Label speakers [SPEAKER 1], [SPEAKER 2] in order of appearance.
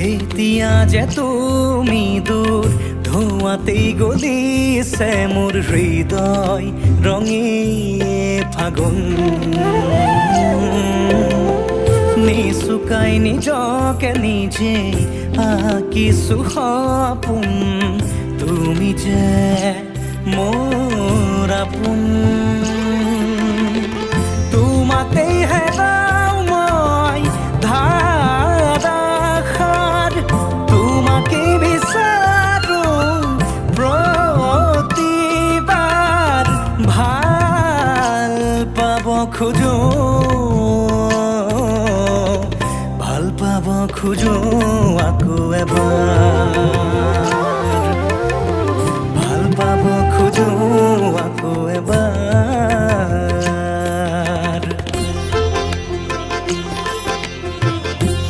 [SPEAKER 1] এতিয়া যে তুমি দূৰ ধোঁৱাতেই গলিছে মোৰ হৃদয় ৰঙী ফাগুন নিচুকাই নিজকে নিজে আঁকিছো সপোন তুমি যে মোৰ আপোন তোমাতেই হেৰাও মই ধাৰাসাৰ তোমাকেই বিচাৰো প্ৰতিবাৰ ভাল পাব খোজো খোজো আকৌ এবাৰ ভাল পাব খোজো আকৌ এবাৰ